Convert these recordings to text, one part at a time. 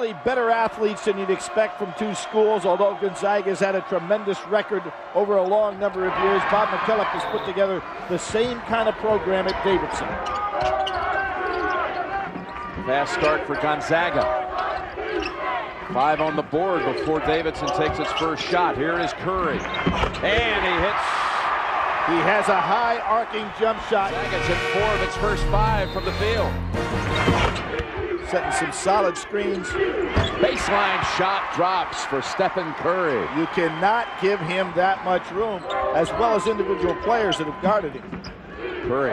certainly better athletes than you'd expect from two schools, although Gonzaga's had a tremendous record over a long number of years. Bob McKillop has put together the same kind of program at Davidson. Fast start for Gonzaga. 5 on the board before Davidson takes its first shot. Here is Curry. And he hits. He has a high arcing jump shot. Gonzaga's hit 4 of its first 5 from the field. Setting some solid screens. Baseline shot drops for Stephen Curry. You cannot give him that much room, as well as individual players that have guarded him. Curry.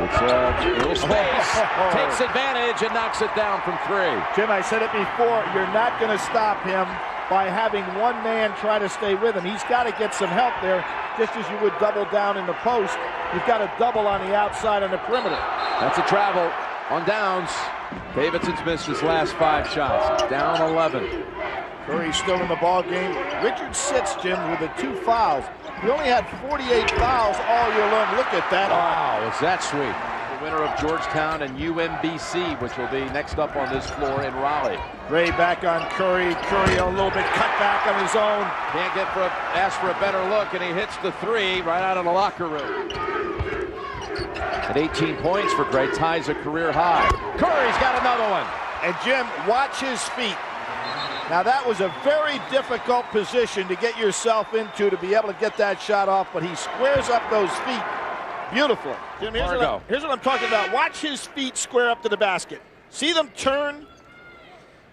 It's a little space. Takes advantage and knocks it down from 3. Jim, I said it before, you're not going to stop him by having one man try to stay with him. He's got to get some help there, just as you would double down in the post. You've got to double on the outside on the perimeter. That's a travel on downs. Davidson's missed his last 5 shots. Down 11. Curry's still in the ball game. Richard sits, Jim, with the 2 fouls. He only had 48 fouls all year long. Look at that. Wow, is that sweet. The winner of Georgetown and UMBC, which will be next up on this floor in Raleigh. Gray back on Curry. Curry a little bit cut back on his own. Can't ask for a better look, and he hits the 3 right out of the locker room. At 18 points for Gray, ties a career high. Curry's got another one. And Jim, watch his feet. Now that was a very difficult position to get yourself into to be able to get that shot off, but he squares up those feet beautifully. Jim, here's what I'm talking about. Watch his feet square up to the basket. See them turn?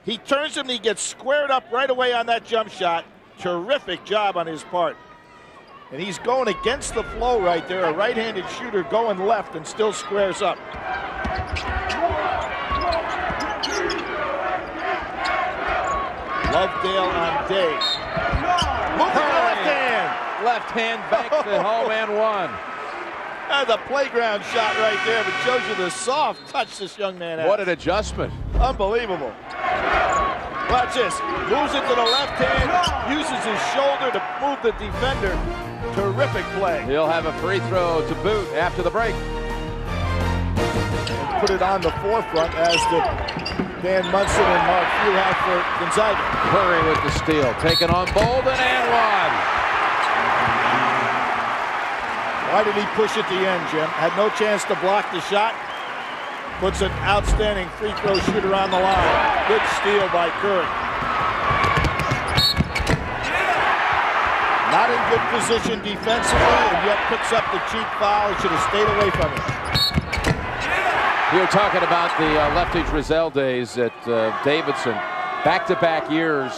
He turns them and he gets squared up right away on that jump shot. Terrific job on his part. And he's going against the flow right there. A right-handed shooter going left and still squares up. Lovedale on Day. Moving to the left hand. Left hand banks the home and 1. That's a playground shot right there, but shows you the soft touch this young man has. What an adjustment. Unbelievable. Watch this. Moves it to the left hand, uses his shoulder to move the defender. Terrific play. He'll have a free throw to boot after the break. And put it on the forefront as the Dan Munson and Mark Few have for Gonzaga. Curry with the steal. Taken on Bolden and 1. Why did he push at the end, Jim? Had no chance to block the shot. Puts an outstanding free throw shooter on the line. Good steal by Curry. Not in good position defensively, and yet picks up the cheap foul. He should have stayed away from it. You were talking about the Lefty Drizel days at Davidson. Back-to-back years.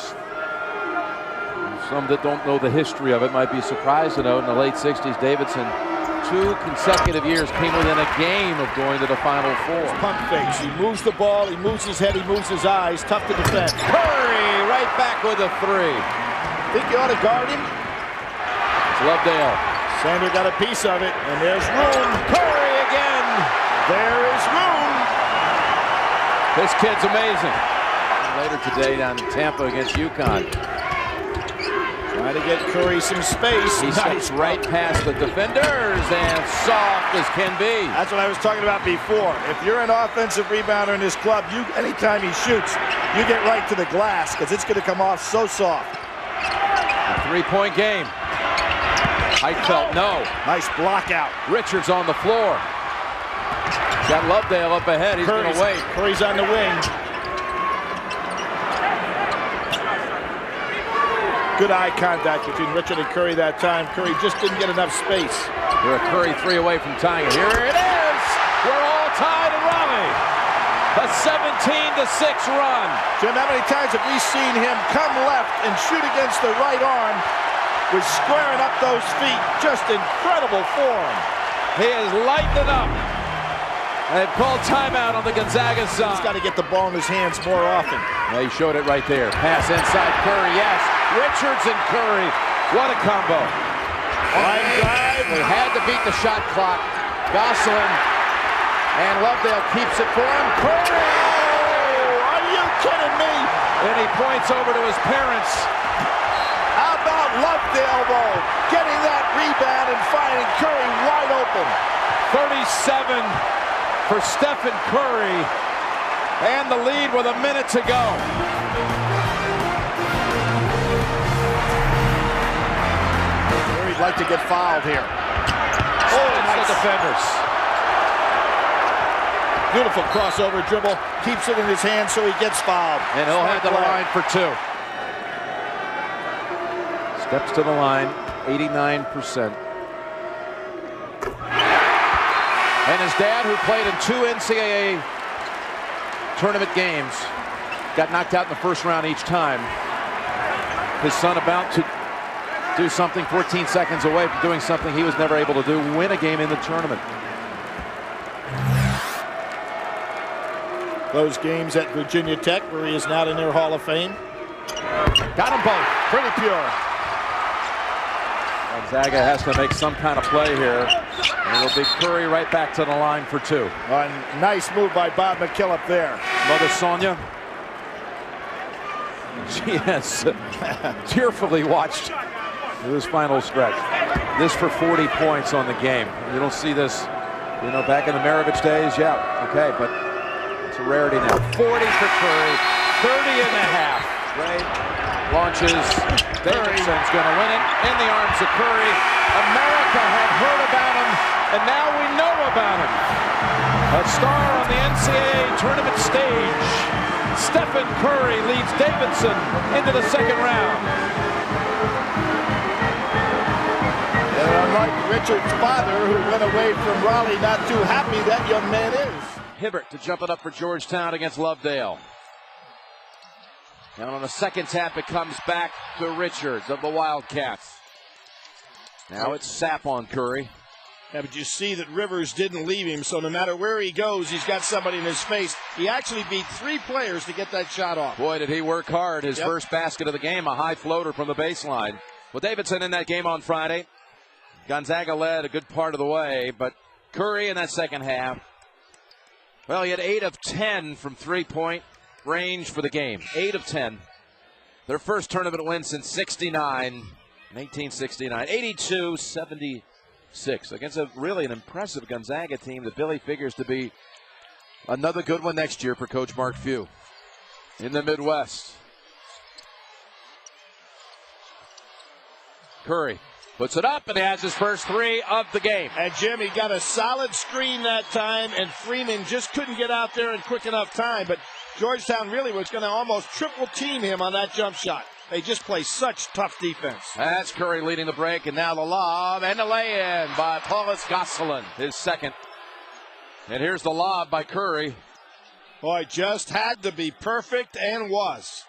Some that don't know the history of it might be surprised to know in the late 60s, Davidson, 2 consecutive years came within a game of going to the Final Four. Pump fakes. He moves the ball, he moves his head, he moves his eyes. Tough to defend. Curry right back with a 3. Think you ought to guard him? It's Lovedale. Sander got a piece of it, and there's room. Curry again. There is room. This kid's amazing. Later today down in Tampa against UConn. Trying to get Curry some space. He steps right past the defenders and soft as can be. That's what I was talking about before. If you're an offensive rebounder in this club, anytime he shoots, you get right to the glass because it's going to come off so soft. A 3-point game. Heitfeld, no. Nice block out. Richards on the floor. Got Lovedale up ahead. He's going to wait. Curry's on the wing. Good eye contact between Richard and Curry that time. Curry just didn't get enough space. They're a Curry 3 away from tying it. Here it is. We're all tied in Raleigh. A 17-6 run. Jim, how many times have we seen him come left and shoot against the right arm with squaring up those feet? Just incredible form. He is lighting it up. They've called timeout on the Gonzaga side. He's got to get the ball in his hands more often. Yeah, he showed it right there. Pass inside Curry, yes. Richards and Curry. What a combo. Line drive. They had to beat the shot clock. Gosselin and Lovedale keeps it for him. Curry! Oh, are you kidding me? And he points over to his parents. How about Lovedale, though, getting that rebound and finding Curry wide open. 37 for Stephen Curry. And the lead with a minute to go. He'd like to get fouled here. Oh, nice. The defenders. Beautiful crossover dribble. Keeps it in his hand so he gets fouled. And he'll head to the line for 2. Steps to the line, 89%. And his dad, who played in 2 NCAA Tournament games, got knocked out in the first round each time. His son about to do something 14 seconds away from doing something he was never able to do, win a game in the tournament. Those games at Virginia Tech, where he is now in their Hall of Fame. Got them both. Pretty pure. Gonzaga has to make some kind of play here. And it'll be Curry right back to the line for 2. Nice move by Bob McKillop there. Mother Sonia. She has tearfully watched this final stretch. This for 40 points on the game. You don't see this, you know, back in the Maravich days. Yeah, okay, but it's a rarity now. 40 for Curry, 30 and a half. Right. Launches. Davidson's going to win it in the arms of Curry. America had heard about him, and now we know about him. A star on the NCAA Tournament stage. Stephen Curry leads Davidson into the second round. And unlike Richard's father, who went away from Raleigh not too happy, that young man is. Hibbert to jump it up for Georgetown against Lovedale. And on the second tap, it comes back to Richards of the Wildcats. Now it's Sapp on Curry. Yeah, but you see that Rivers didn't leave him, so no matter where he goes, he's got somebody in his face. He actually beat 3 players to get that shot off. Boy, did he work hard. His first basket of the game, a high floater from the baseline. Well, Davidson in that game on Friday. Gonzaga led a good part of the way, but Curry in that second half, well, he had 8 of 10 from three-point range for the game. 8 of 10. Their first tournament win since 1869, 82-76 against really an impressive Gonzaga team that Billy figures to be another good one next year for Coach Mark Few in the Midwest. Curry puts it up and he has his first 3 of the game. And Jim, he got a solid screen that time, and Freeman just couldn't get out there in quick enough time, but Georgetown really was going to almost triple team him on that jump shot. They just play such tough defense. That's Curry leading the break, and now the lob and the lay-in by Paulus Gosselin, his second. And here's the lob by Curry. Boy, just had to be perfect and was.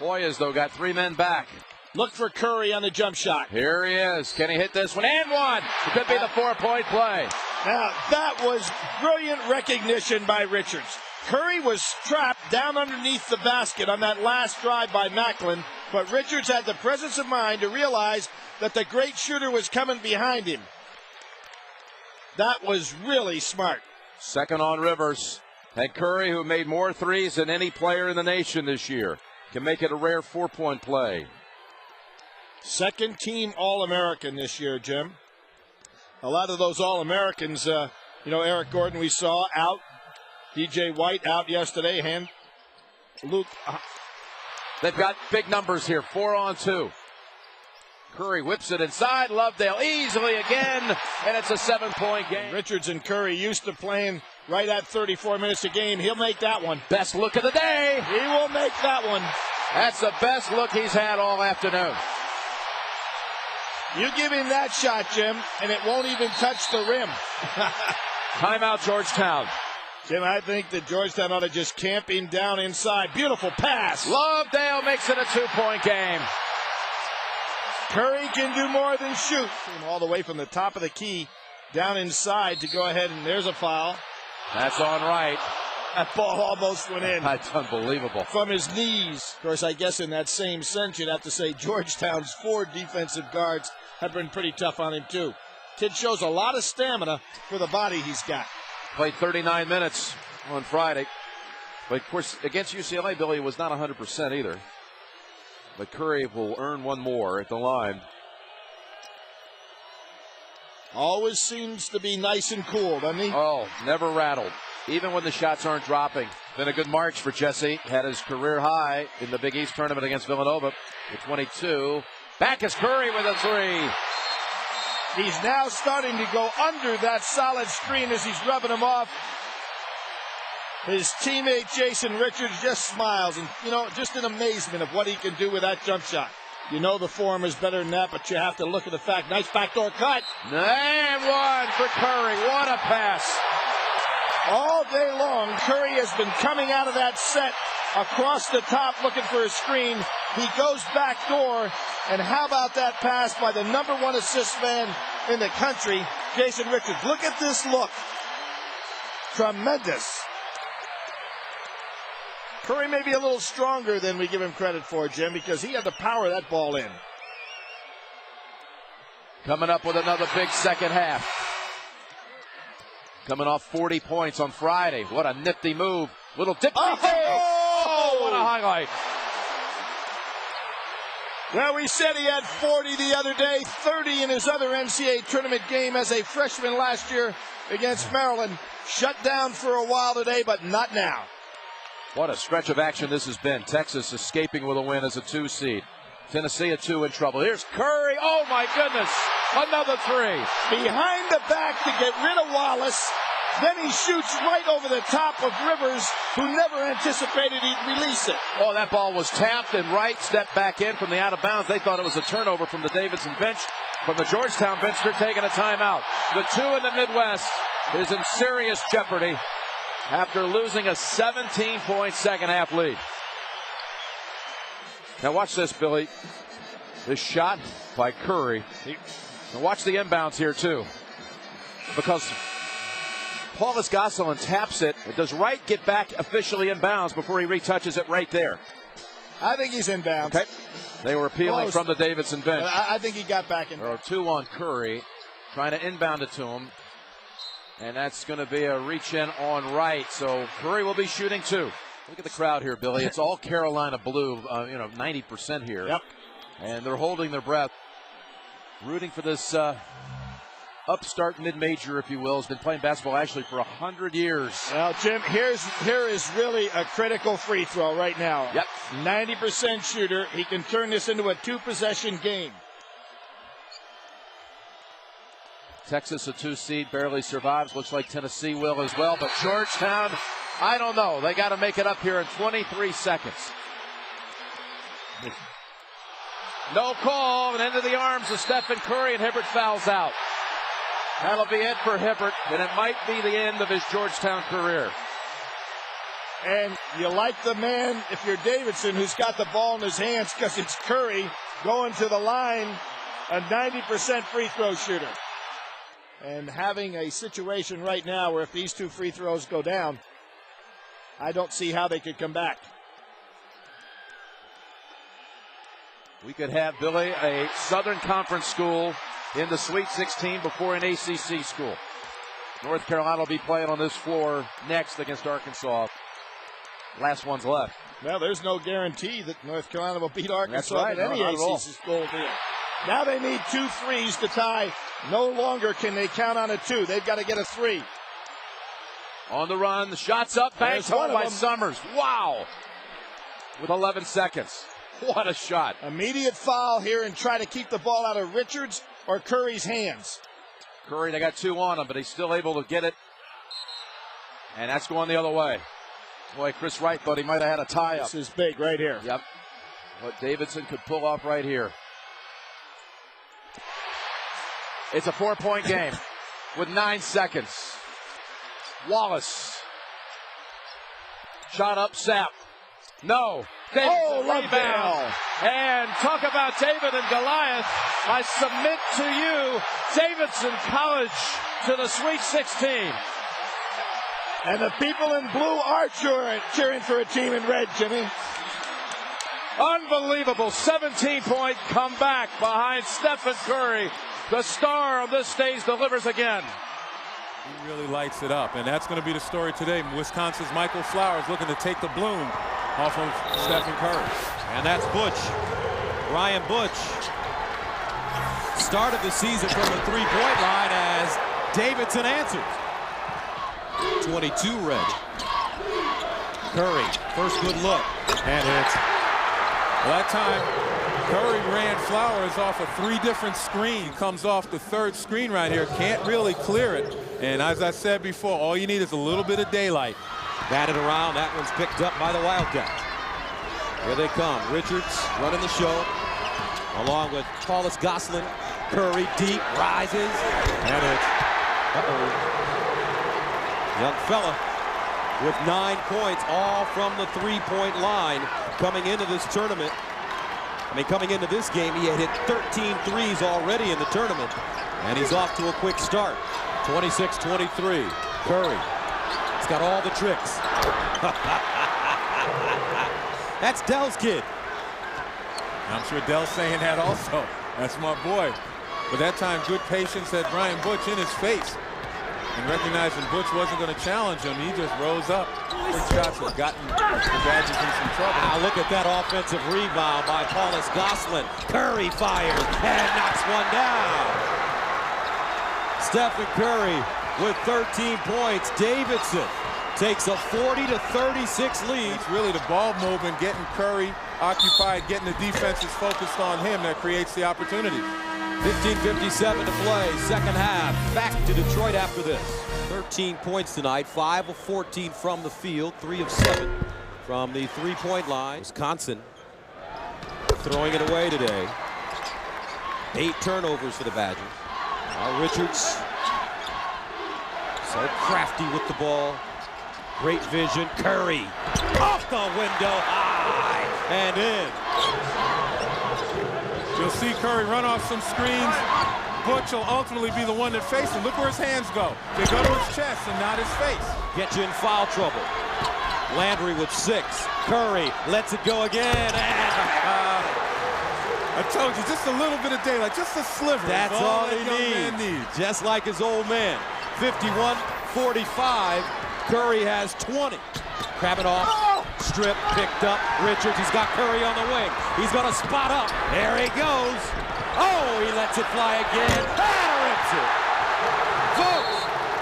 Hoyas, though, got 3 men back. Look for Curry on the jump shot. Here he is. Can he hit this one? And one. It could be the 4-point play. Now, that was brilliant recognition by Richards. Curry was trapped down underneath the basket on that last drive by Macklin, but Richards had the presence of mind to realize that the great shooter was coming behind him. That was really smart. Second on Rivers. And Curry, who made more threes than any player in the nation this year, can make it a rare 4-point play. Second team All-American this year, Jim. A lot of those All-Americans, Eric Gordon we saw out. DJ White out yesterday. Luke. They've got big numbers here. 4 on 2. Curry whips it inside. Lovedale easily again. And it's a 7-point game. Richards and Curry used to playing right at 34 minutes a game. He'll make that one. Best look of the day. He will make that one. That's the best look he's had all afternoon. You give him that shot, Jim, and it won't even touch the rim. Timeout, Georgetown. Jim, I think that Georgetown ought to just camp him down inside. Beautiful pass. Lovedale makes it a 2-point game. Curry can do more than shoot. All the way from the top of the key down inside to go ahead, and there's a foul. That's on right. That ball almost went in. That's unbelievable. From his knees. Of course, I guess in that same sense, you'd have to say Georgetown's 4 defensive guards have been pretty tough on him, too. Kid shows a lot of stamina for the body he's got. Played 39 minutes on Friday. But, of course, against UCLA, Billy was not 100% either. But Curry will earn one more at the line. Always seems to be nice and cool, doesn't he? Oh, never rattled. even when the shots aren't dropping. Been a good March for Jesse. Had his career high in the Big East tournament against Villanova at 22. Back is Curry with a three. He's now starting to go under that solid screen as he's rubbing him off. His teammate Jason Richards just smiles and, just in amazement of what he can do with that jump shot. You know the form is better than that, but you have to look at the fact. Nice backdoor cut. And one for Curry. What a pass. All day long, Curry has been coming out of that set across the top looking for a screen. He goes back door, and how about that pass by the #1 assist man in the country, Jason Richards. Look at this look. Tremendous. Curry may be a little stronger than we give him credit for, Jim, because he had to power that ball in. Coming up with another big second half. Coming off 40 points on Friday. What a nifty move. Little dip. Oh, what a highlight. Well, we said he had 40 the other day, 30 in his other NCAA tournament game as a freshman last year against Maryland. Shut down for a while today, but not now. What a stretch of action this has been. Texas escaping with a win as a 2 seed. Tennessee at 2 in trouble. Here's Curry. Oh, my goodness. Another three. Behind the back to get rid of Wallace. Then he shoots right over the top of Rivers, who never anticipated he'd release it. Oh, that ball was tapped and Wright stepped back in from the out of bounds. They thought it was a turnover from the Davidson bench. From the Georgetown bench, they're taking a timeout. The 2 in the Midwest is in serious jeopardy after losing a 17-point second half lead. Now watch this, Billy. This shot by Curry. And watch the inbounds here, too. Because Paulus Gosselin taps it. Does Wright get back officially inbounds before he retouches it right there? I think he's inbounds. Okay. They were appealing Close. From the Davidson bench. I think he got back in. There are 2 on Curry. Trying to inbound it to him. And that's going to be a reach in on Wright. So Curry will be shooting 2. Look at the crowd here, Billy. It's all Carolina blue, 90% here. Yep. And they're holding their breath, rooting for this upstart mid-major, if you will. Has been playing basketball actually for 100 years. Well, Jim, here is really a critical free throw right now. Yep. 90% shooter. He can turn this into a 2-possession game. Texas, a 2 seed, barely survives. Looks like Tennessee will as well. But Georgetown, I don't know. They got to make it up here in 23 seconds. No call, and into the arms of Stephen Curry, and Hibbert fouls out. That'll be it for Hibbert, and it might be the end of his Georgetown career. And you like the man, if you're Davidson, who's got the ball in his hands, because it's Curry going to the line, a 90% free throw shooter. And having a situation right now where if these 2 free throws go down, I don't see how they could come back. We could have, Billy, a Southern Conference school in the Sweet 16 before an ACC school. North Carolina will be playing on this floor next against Arkansas. Last one's left. Well, there's no guarantee that North Carolina will beat Arkansas right. at any No, not at all. ACC school deal. Now they need 2 threes to tie. No longer can they count on a 2. They've got to get a 3. On the run, the shot's up, banked home by Summers. Wow! With 11 seconds. What a shot. Immediate foul here and try to keep the ball out of Richards or Curry's hands. Curry, they got 2 on him, but he's still able to get it. And that's going the other way. Boy, Chris Wright thought he might have had a tie-up. This is big right here. Yep. What Davidson could pull off right here. It's a 4-point game with 9 seconds. Wallace. Shot up, Sapp. No. Rebound. And talk about David and Goliath. I submit to you, Davidson College to the Sweet 16. And the people in blue are cheering for a team in red, Jimmy. Unbelievable 17-point comeback behind Stephen Curry. The star of this stage delivers again. He really lights it up, and that's going to be the story today. Wisconsin's Michael Flowers looking to take the bloom off of Stephen Curry. And that's Butch. Ryan Butch started the season from the 3-point line as Davidson answers. 22 red. Curry, first good look, and hits. Well, that time, Curry ran Flowers off of 3 different screens. Comes off the 3rd screen right here. Can't really clear it. And as I said before, all you need is a little bit of daylight. Batted around. That one's picked up by the Wildcats. Here they come. Richards running the show, along with Paulus Gosselin. Curry deep, rises, and it's young fella with 9 points, all from the 3-point line coming into this tournament. Coming into this game, he had hit 13 threes already in the tournament, and he's off to a quick start. 26-23. Curry. He's got all the tricks. That's Dell's kid. I'm sure Dell's saying that also. That's my boy. But that time, good patience had Brian Butch in his face. And recognizing Butch wasn't going to challenge him, he just rose up. Quick shots have gotten the Badgers in some trouble. Now look at that offensive rebound by Paulus Gosselin. Curry fires and knocks one down. Stephen Curry with 13 points. Davidson takes a 40-36 lead. It's really the ball movement, getting Curry occupied, getting the defenses focused on him that creates the opportunity. 15:57 to play, second half. Back to Detroit after this. 13 points tonight, 5 of 14 from the field, 3 of 7 from the 3-point line. Wisconsin throwing it away today. 8 turnovers for the Badgers. Now Richards, so crafty with the ball. Great vision. Curry off the window, high and in. You'll see Curry run off some screens. Butch will ultimately be the one that faces him. Look where his hands go. They go to his chest and not his face. Get you in foul trouble. Landry with 6. Curry lets it go again. I told you, just a little bit of daylight, just a sliver. That's all he that needs. Just like his old man. 51-45. Curry has 20. Krabbenhoff, strip, picked up. Richards, he's got Curry on the wing. He's going to spot up. There he goes. Oh, he lets it fly again. Rips it. Folks,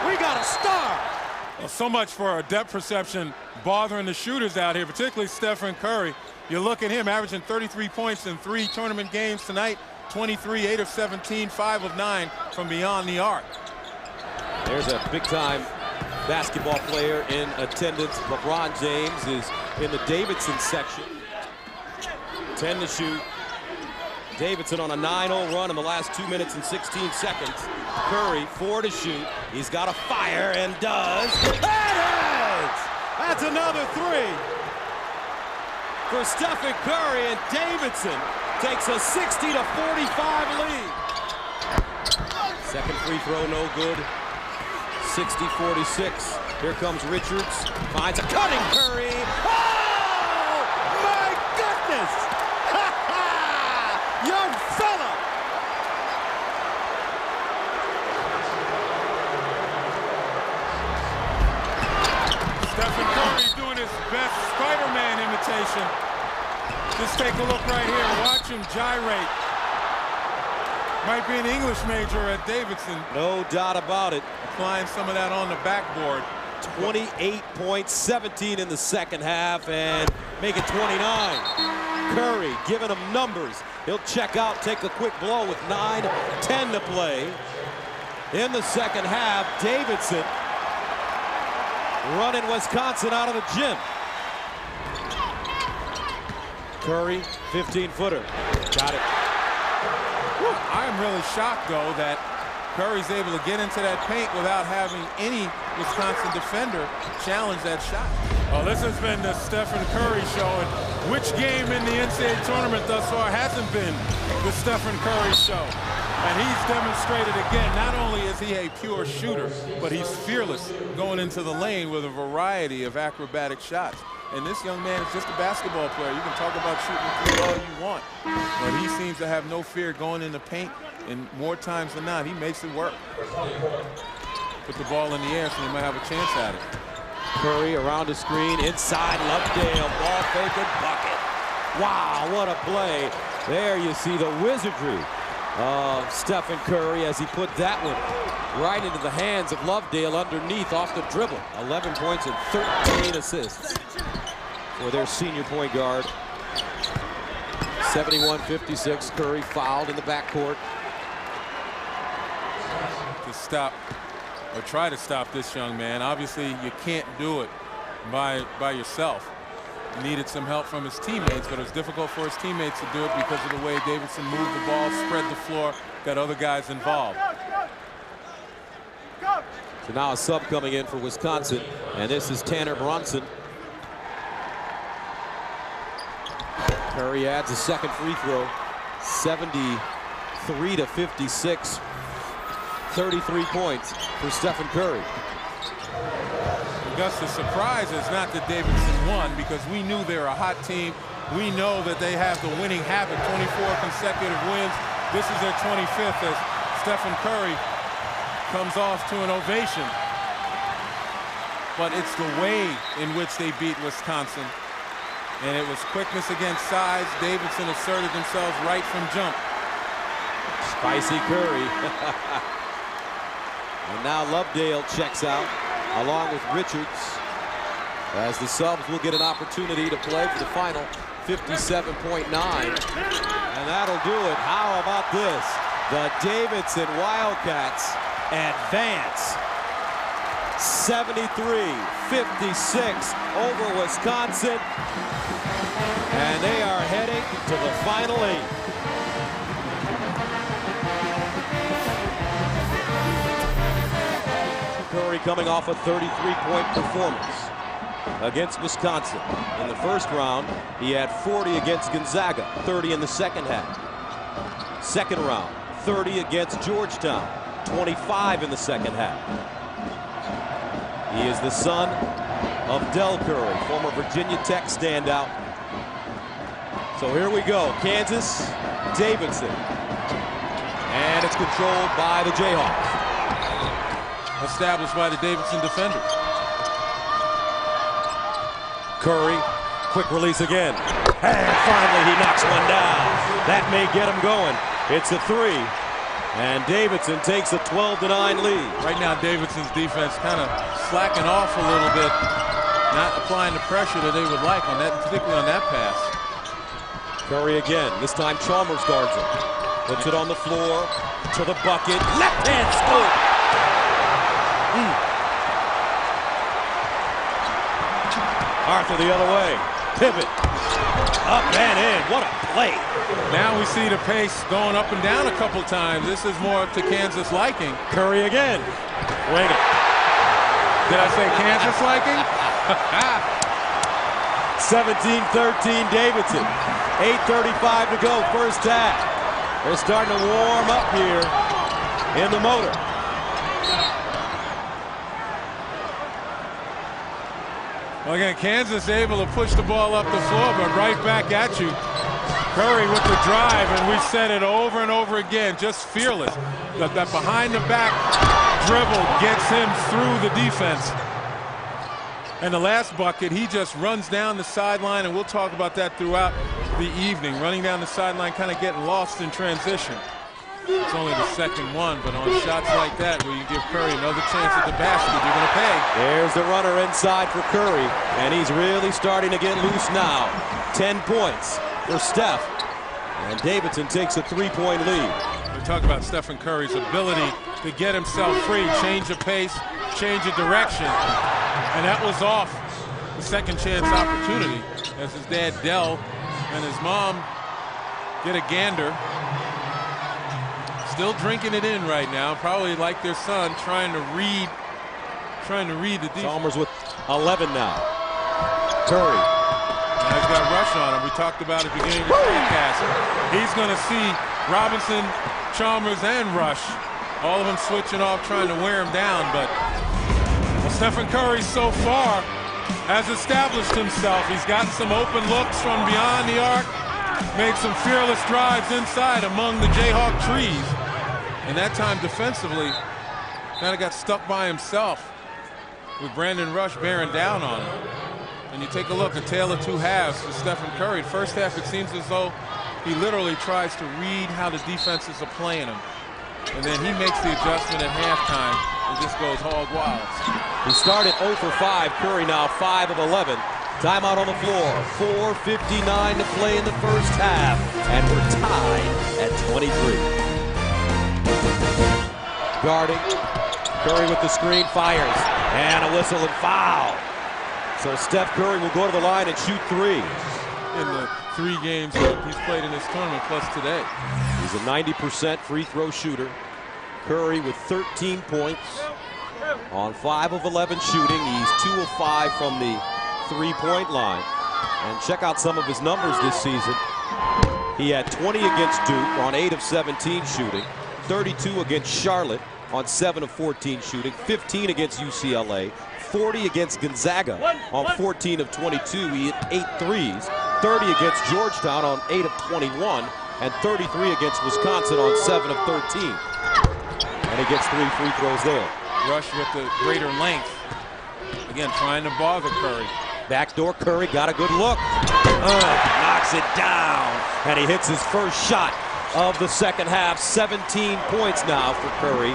we got a star. Well, so much for depth perception bothering the shooters out here, particularly Stephen Curry. You look at him averaging 33 points in 3 tournament games tonight. 23, 8 of 17, 5 of 9 from beyond the arc. There's a big-time basketball player in attendance. LeBron James is in the Davidson section. 10 to shoot. Davidson on a 9-0 run in the last 2 minutes and 16 seconds. Curry, 4 to shoot. He's got a fire and does. That's another 3 for Stephen Curry, and Davidson takes a 60-45 lead. Second free throw, no good. 60-46. Here comes Richards. Finds a cutting Curry. Oh, my goodness! Young fella! Stephen Curry doing his best Spider-Man imitation. Just take a look right here. Watch him gyrate. Might be an English major at Davidson. No doubt about it. Applying some of that on the backboard. 28 points, 17 in the second half, and make it 29. Curry giving him numbers. He'll check out, take a quick blow with 9:10 to play. In the second half, Davidson running Wisconsin out of the gym. Curry, 15-footer. Got it. I'm really shocked, though, that Curry's able to get into that paint without having any Wisconsin defender challenge that shot. Well, this has been the Stephen Curry show, and which game in the NCAA tournament thus far hasn't been the Stephen Curry show? And he's demonstrated again, not only is he a pure shooter, but he's fearless going into the lane with a variety of acrobatic shots. And this young man is just a basketball player. You can talk about shooting through all you want, but he seems to have no fear going in the paint, and more times than not, he makes it work. Put the ball in the air so he might have a chance at it. Curry around the screen, inside Lovedale, ball fake and bucket. Wow, what a play. There you see the wizardry of Stephen Curry as he put that one right into the hands of Lovedale underneath off the dribble. 11 points and 13 assists for their senior point guard. 71-56. Curry fouled in the backcourt. To stop or try to stop this young man. Obviously, you can't do it by yourself. He needed some help from his teammates, but it was difficult for his teammates to do it because of the way Davidson moved the ball, spread the floor, got other guys involved. So now a sub coming in for Wisconsin, and this is Tanner Bronson. Curry adds a second free throw. 73-56. 33 points for Stephen Curry. Gus, the surprise is not that Davidson won, because we knew they're a hot team. We know that they have the winning habit, 24 consecutive wins. This is their 25th as Stephen Curry comes off to an ovation. But it's the way in which they beat Wisconsin. And it was quickness against size. Davidson asserted themselves right from jump. Spicy Curry. And now Lovedale checks out along with Richards, as the subs will get an opportunity to play for the final 57.9. And that'll do it. How about this? The Davidson Wildcats advance 73-56 over Wisconsin. And they are heading to the Final 8. Curry coming off a 33-point performance against Wisconsin. In the first round, he had 40 against Gonzaga, 30 in the second half. Second round, 30 against Georgetown, 25 in the second half. He is the son of Del Curry, former Virginia Tech standout. So here we go, Kansas, Davidson. And it's controlled by the Jayhawks. Established by the Davidson defenders. Curry, quick release again. And finally he knocks one down. That may get him going. It's a three. And Davidson takes a 12-9 lead. Right now, Davidson's defense kind of slacking off a little bit, not applying the pressure that they would like on that, particularly on that pass. Curry again. This time Chalmers guards him. Puts it on the floor to the bucket. Left hand scoop. Arthur the other way. Pivot. Up and in. What a play. Now we see the pace going up and down a couple times. This is more to Kansas liking. Curry again. Wing it. Did I say Kansas liking? 17-13 Davidson. 8:35 to go, first half. They're starting to warm up here in the motor. Well, again, Kansas able to push the ball up the floor, but right back at you. Curry with the drive, and we've said it over and over again, just fearless. That behind-the-back dribble gets him through the defense. And the last bucket, he just runs down the sideline, and we'll talk about that throughout the evening. Running down the sideline, kind of getting lost in transition. It's only the second one, but on shots like that, where you give Curry another chance at the basket, you're going to pay. There's the runner inside for Curry, and he's really starting to get loose now. 10 points for Steph, and Davidson takes a 3-point lead. We talk about Stephen Curry's ability to get himself free, change the pace, change the direction, and that was off the second chance opportunity as his dad Del and his mom get a gander. Still drinking it in right now, probably like their son, trying to read the defense. Chalmers with 11 now. Curry. Now he's got Rush on him. We talked about at the beginning of the broadcast. He's going to see Robinson, Chalmers, and Rush, all of them switching off, trying to wear him down. But well, Stephen Curry so far has established himself. He's gotten some open looks from beyond the arc, made some fearless drives inside among the Jayhawk trees. And that time defensively, kind of got stuck by himself with Brandon Rush bearing down on him. And you take a look, a tale of two halves for Stephen Curry. First half, it seems as though he literally tries to read how the defenses are playing him. and then he makes the adjustment at halftime and just goes hog wild. He started 0 for 5. Curry now 5 of 11. Timeout on the floor. 4:59 to play in the first half, and we're tied at 23. Guarding. Curry with the screen, fires, and a whistle and foul. So Steph Curry will go to the line and shoot 3. In the 3 games that he's played in this tournament, plus today. He's a 90% free throw shooter. Curry with 13 points on 5 of 11 shooting. He's 2 of 5 from the 3-point line. And check out some of his numbers this season. He had 20 against Duke on 8 of 17 shooting, 32 against Charlotte on 7 of 14 shooting, 15 against UCLA, 40 against Gonzaga on 14 of 22. He hit 8 threes, 30 against Georgetown on 8 of 21, and 33 against Wisconsin on 7 of 13. And he gets 3 free throws there. Rush with the greater length. Again, trying to bother Curry. Backdoor Curry got a good look. Knocks it down, and he hits his first shot of the second half. 17 points now for Curry.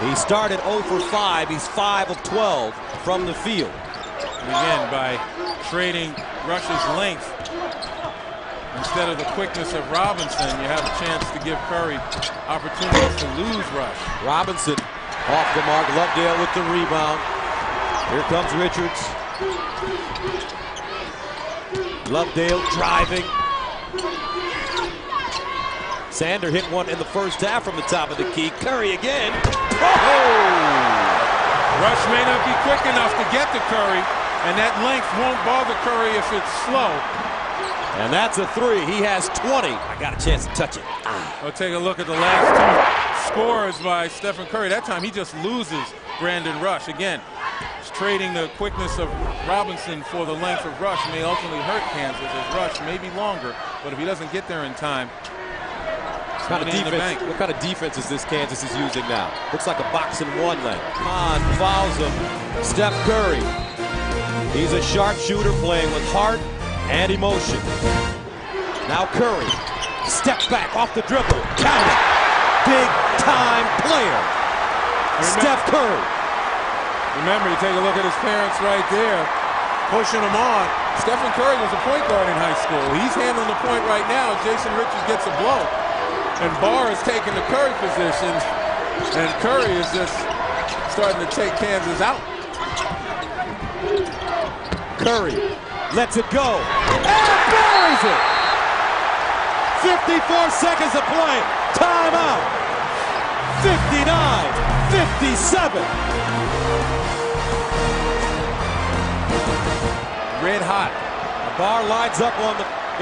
He started 0 for 5. He's 5 of 12 from the field. And again, by trading Rush's length instead of the quickness of Robinson, you have a chance to give Curry opportunities to lose Rush. Robinson off the mark. Lovedale with the rebound. Here comes Richards. Lovedale driving. Sander hit one in the first half from the top of the key. Curry again. Rush may not be quick enough to get to Curry, and that length won't bother Curry if it's slow. And that's a 3. He has 20. I got a chance to touch it. We'll take a look at the last 2 scores by Stephen Curry. That time he just loses Brandon Rush. Again, trading the quickness of Robinson for the length of Rush may ultimately hurt Kansas, as Rush may be longer, but if he doesn't get there in time, what kind of defense is this Kansas is using now? Looks like a box and 1 length. Kahn fouls him. Steph Curry. He's a sharpshooter playing with heart and emotion. Now Curry. Step back off the dribble. Count it. Big time player. Steph Curry. Remember, you take a look at his parents right there, pushing him on. Stephen Curry was a point guard in high school. He's handling the point right now. Jason Richards gets a blow. And Barr is taking the Curry position. And Curry is just starting to take Kansas out. Curry lets it go. And buries it! 54 seconds to play. Timeout. 59-57. Red hot. Barr lines up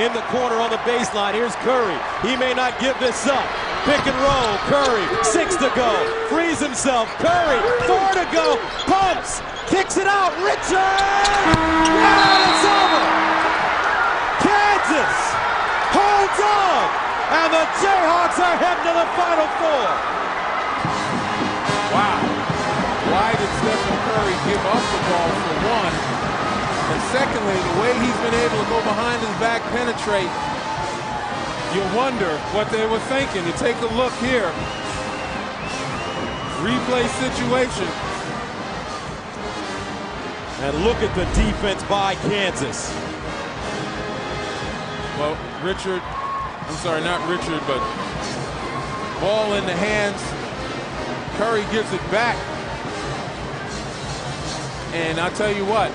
in the corner on the baseline. Here's Curry. He may not give this up. Pick and roll. Curry. 6 to go. Frees himself. Curry. 4 to go. Pumps. Kicks it out. Richards. And it's over. Kansas holds on. And the Jayhawks are heading to the Final Four. Wow. Why did Stephen Curry give up the ball for one? And secondly, the way he's been able to go behind his back, penetrate, you wonder what they were thinking. You take a look here. Replay situation. And look at the defense by Kansas. Well, not Richard, but ball in the hands. Curry gives it back. And I'll tell you what,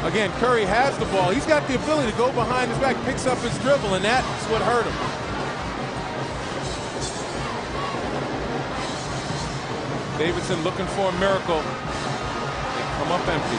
again, Curry has the ball. He's got the ability to go behind his back, picks up his dribble, and that's what hurt him. Davidson looking for a miracle. They come up empty.